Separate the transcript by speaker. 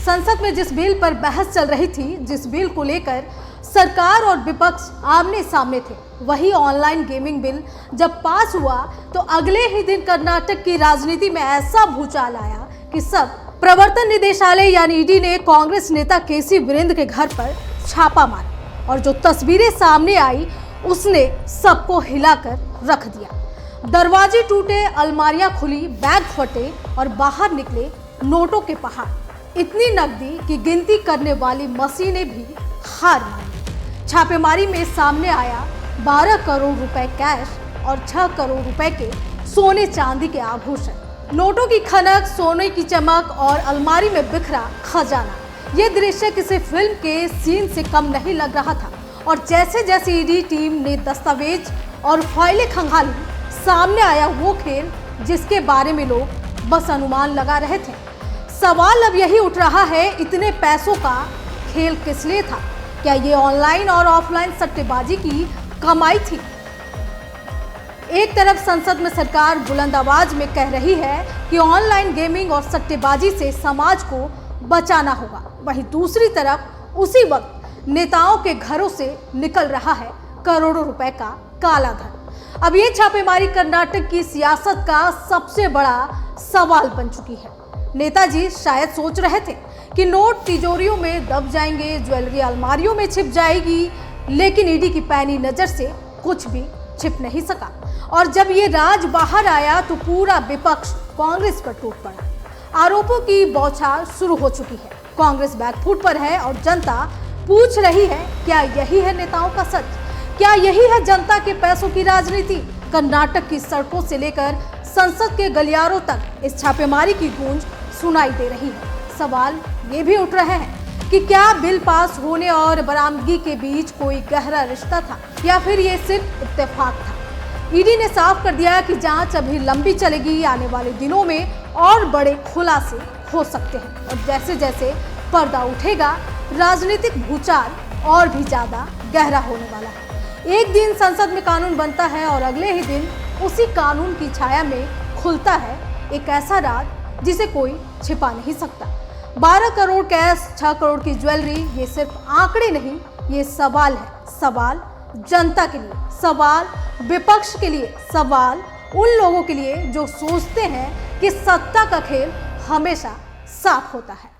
Speaker 1: संसद में जिस बिल पर बहस चल रही थी, जिस बिल को लेकर सरकार और विपक्ष आमने सामने थे, वही ऑनलाइन गेमिंग बिल जब पास हुआ तो अगले ही दिन कर्नाटक की राजनीति में ऐसा भूचाल आया कि सब प्रवर्तन निदेशालय यानी ईडी ने कांग्रेस नेता केसी वीरेंद्र के घर पर छापा मारा और जो तस्वीरें सामने आई उसने सबको हिलाकर रख दिया। दरवाजे टूटे, अलमारियां खुली, बैग फटे और बाहर निकले नोटों के पहाड़। इतनी नकदी कि गिनती करने वाली मशीनें भी हार मानी। छापेमारी में सामने आया 12 करोड़ रुपए कैश और 6 करोड़ रुपए के सोने चांदी के आभूषण, नोटों की खनक, सोने की चमक और अलमारी में बिखरा खजाना। ये दृश्य किसी फिल्म के सीन से कम नहीं लग रहा था। और जैसे जैसे ईडी टीम ने दस्तावेज और फाइलें खंगाली, सामने आया वो खेल जिसके बारे में लोग बस अनुमान लगा रहे थे। सवाल अब यही उठ रहा है, इतने पैसों का खेल किस लिए था? क्या ये ऑनलाइन और ऑफलाइन सट्टेबाजी की कमाई थी? एक तरफ संसद में सरकार बुलंद आवाज में कह रही है कि ऑनलाइन गेमिंग और सट्टेबाजी से समाज को बचाना होगा, वहीं दूसरी तरफ उसी वक्त नेताओं के घरों से निकल रहा है करोड़ों रुपए का काला धन। अब ये छापेमारी कर्नाटक की सियासत का सबसे बड़ा सवाल बन चुकी है। नेताजी शायद सोच रहे थे कि नोट तिजोरियों में दब जाएंगे, ज्वेलरी अलमारियों में छिप जाएगी, लेकिन ईडी की पैनी नजर से कुछ भी छिप नहीं सका। और जब ये राज बाहर आया तो पूरा विपक्ष कांग्रेस पर टूट पड़ा। आरोपों की बौछार शुरू हो चुकी है। कांग्रेस बैकफुट पर है और जनता पूछ रही है, क्या यही है नेताओं का सच? क्या यही है जनता के पैसों की राजनीति? कर्नाटक की सड़कों से लेकर संसद के गलियारों तक इस छापेमारी की गूंज सुनाई दे रही है। सवाल ये भी उठ रहे हैं कि क्या बिल पास होने और बरामदगी के बीच कोई गहरा रिश्ता था या फिर ये सिर्फ इत्तेफाक था? ईडी ने साफ कर दिया कि जांच अभी लंबी चलेगी, आने वाले दिनों में और बड़े खुलासे हो सकते हैं। और जैसे जैसे पर्दा उठेगा, राजनीतिक भूचाल और भी ज्यादा गहरा होने वाला है। एक दिन संसद में कानून बनता है और अगले ही दिन उसी कानून की छाया में खुलता है एक ऐसा राज जिसे कोई छिपा नहीं सकता। 12 करोड़ कैश, 6 करोड़ की ज्वेलरी, ये सिर्फ आंकड़े नहीं, ये सवाल है। सवाल जनता के लिए, सवाल विपक्ष के लिए, सवाल उन लोगों के लिए जो सोचते हैं कि सत्ता का खेल हमेशा साफ होता है।